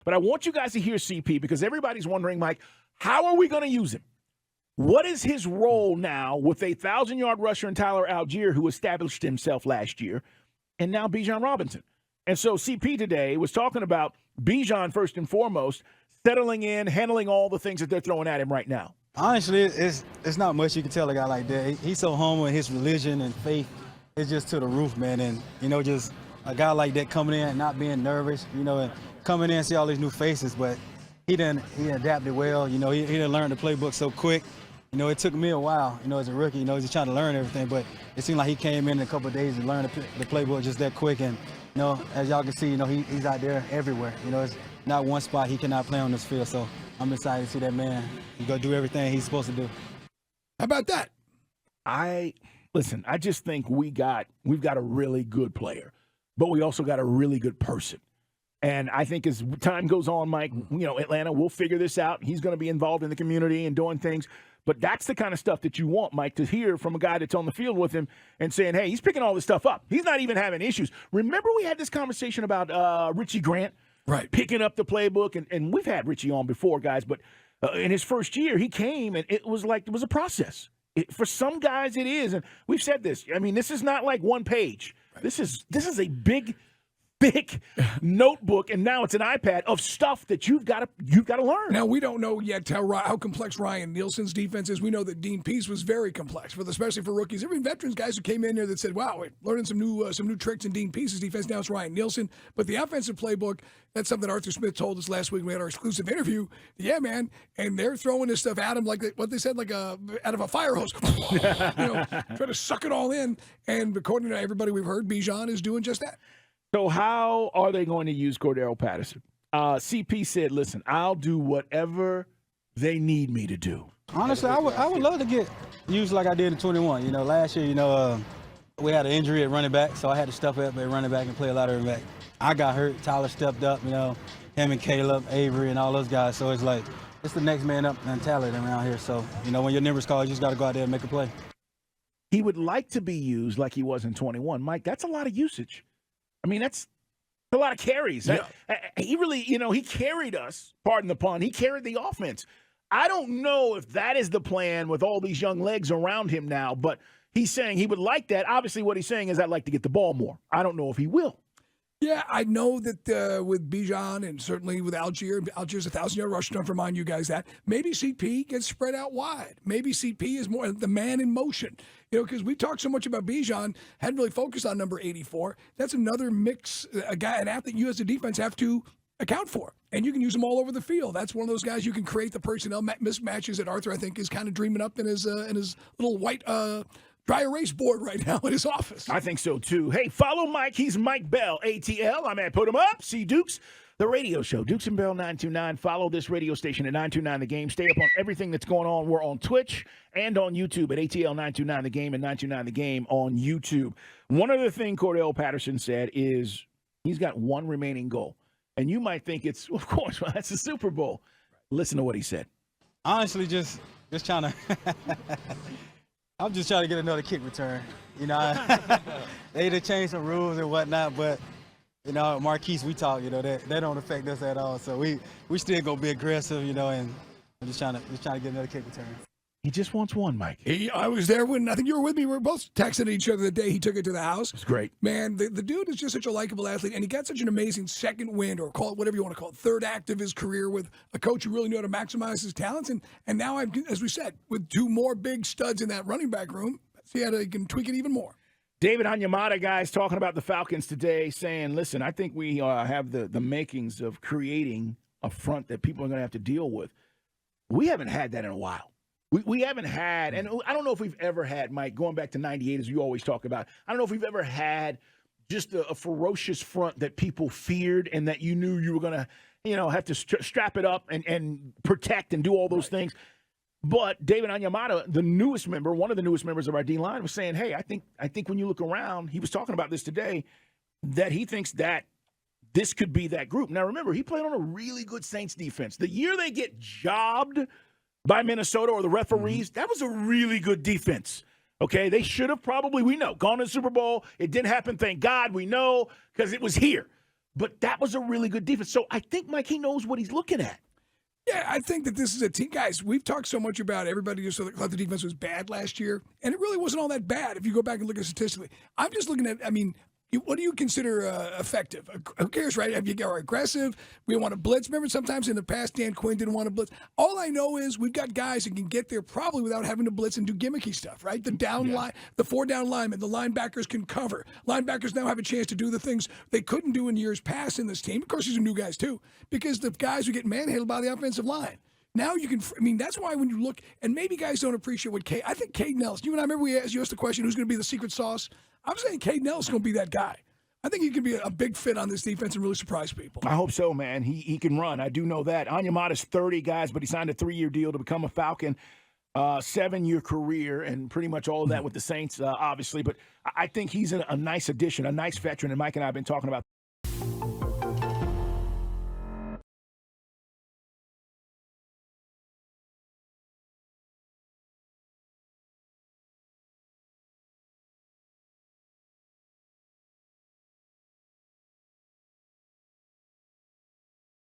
But I want you guys to hear CP because everybody's wondering, Mike, how are we going to use him? What is his role now with a 1,000-yard rusher in Tyler Algier, who established himself last year, and now Bijan Robinson? And so CP today was talking about Bijan first and foremost, settling in, handling all the things that they're throwing at him right now. Honestly, it's not much you can tell a guy like that. He's so humble in his religion and faith. It's just to the roof, man. And, just a guy like that coming in and not being nervous, and coming in and see all these new faces. But he adapted well. He didn't learn the playbook so quick. It took me a while, as a rookie, he's trying to learn everything. But it seemed like he came in a couple of days and learned the playbook just that quick. And, as y'all can see, he's out there everywhere. It's not one spot he cannot play on this field. So I'm excited to see that man. He's going to do everything he's supposed to do. How about that? I just think we've got a really good player, but we also got a really good person. And I think as time goes on, Mike, Atlanta will figure this out. He's going to be involved in the community and doing things. But that's the kind of stuff that you want, Mike, to hear from a guy that's on the field with him and saying, hey, he's picking all this stuff up. He's not even having issues. Remember we had this conversation about Richie Grant? Right. Picking up the playbook. And we've had Richie on before, guys. But in his first year, he came, and it was a process. For some guys, it is. And we've said this. I mean, this is not like one page. Right. This is a big notebook, and now it's an iPad of stuff that you've got to learn. Now, we don't know yet how complex Ryan Nielsen's defense is. We know that Dean Pease was very complex, especially for rookies. Even veterans, guys who came in there that said, wow, we're learning some new tricks in Dean Pease's defense. Now it's Ryan Nielsen. But the offensive playbook, that's something Arthur Smith told us last week when we had our exclusive interview. Yeah, man, and they're throwing this stuff at him like what they said, like out of a fire hose. Try to suck it all in. And according to everybody we've heard, Bijan is doing just that. So how are they going to use Cordarrelle Patterson? CP said, listen, I'll do whatever they need me to do. Honestly, I would love to get used like I did in 21. Last year, we had an injury at running back, so I had to step up at running back and play a lot of running back. I got hurt. Tyler stepped up, him and Caleb, Avery, and all those guys. So it's like it's the next man up mentality around here. So, when your number's called, you just got to go out there and make a play. He would like to be used like he was in 21. Mike, that's a lot of usage. I mean, that's a lot of carries. Yeah. He really, he carried us, pardon the pun, he carried the offense. I don't know if that is the plan with all these young legs around him now, but he's saying he would like that. Obviously, what he's saying is I'd like to get the ball more. I don't know if he will. Yeah, I know that with Bijan and certainly with Algier's a 1,000-yard rusher. Don't remind you guys that. Maybe CP gets spread out wide. Maybe CP is more the man in motion. Because we talked so much about Bijan, hadn't really focused on number 84. That's another mix, an athlete you as a defense have to account for. And you can use them all over the field. That's one of those guys you can create the personnel mismatches that Arthur, I think, is kind of dreaming up in his little white dry erase board right now in his office. I think so, too. Hey, follow Mike. He's Mike Bell, ATL. I'm at Put 'em Up. See Dukes, the radio show. Dukes and Bell 929. Follow this radio station at 929 The Game. Stay up on everything that's going on. We're on Twitch and on YouTube at ATL 929 The Game and 929 The Game on YouTube. One other thing Cordarrelle Patterson said is he's got one remaining goal. And you might think it's, of course, well, that's the Super Bowl. Listen to what he said. Honestly, just trying to I'm just trying to get another kick return. They changed some rules and whatnot, but Marquise, we talk, that don't affect us at all. So we still gonna be aggressive, and I'm just trying to get another kick return. He just wants one, Mike. I was there when, I think you were with me. We were both texting each other the day he took it to the house. It's great. Man, the dude is just such a likable athlete, and he got such an amazing second wind, or call it whatever you want to call it, third act of his career with a coach who really knew how to maximize his talents. And now, as we said, with two more big studs in that running back room, see how he can tweak it even more. David Onyemata, guys, talking about the Falcons today, saying, listen, I think we have the makings of creating a front that people are going to have to deal with. We haven't had that in a while. We haven't had, and I don't know if we've ever had, Mike, going back to 98, as you always talk about, I don't know if we've ever had just a ferocious front that people feared and that you knew you were going to, have to strap it up and protect and do all those things. But David Onyemata, one of the newest members of our D-line, was saying, hey, I think when you look around, he was talking about this today, that he thinks that this could be that group. Now, remember, he played on a really good Saints defense. The year they get jobbed by Minnesota or the referees, that was a really good defense. Okay, they should have probably, we know, gone to the Super Bowl. It didn't happen, thank God, we know, because it was here. but that was a really good defense. So I think, Mike, he knows what he's looking at. Yeah, I think that this is a team. Guys, we've talked so much about everybody just thought the defense was bad last year, and it really wasn't all that bad if you go back and look at statistically. I'm just looking at, what do you consider effective? Who cares, right? If you are aggressive, we want to blitz. Remember, sometimes in the past, Dan Quinn didn't want to blitz. All I know is we've got guys that can get there probably without having to blitz and do gimmicky stuff, right? The down line, the 4-down linemen, the linebackers can cover. Linebackers now have a chance to do the things they couldn't do in years past in this team. Of course, these are new guys too, because the guys who get manhandled by the offensive line. Now you can, that's why when you look, and maybe guys don't appreciate what I think Cade Nelson, you and I remember you asked the question, who's going to be the secret sauce? I'm saying Cade Nelson's going to be that guy. I think he can be a big fit on this defense and really surprise people. I hope so, man. He can run. I do know that. Onyemata's 30, guys, but he signed a 3-year deal to become a Falcon, 7-year career, and pretty much all of that with the Saints, obviously. But I think he's a nice addition, a nice veteran, and Mike and I have been talking about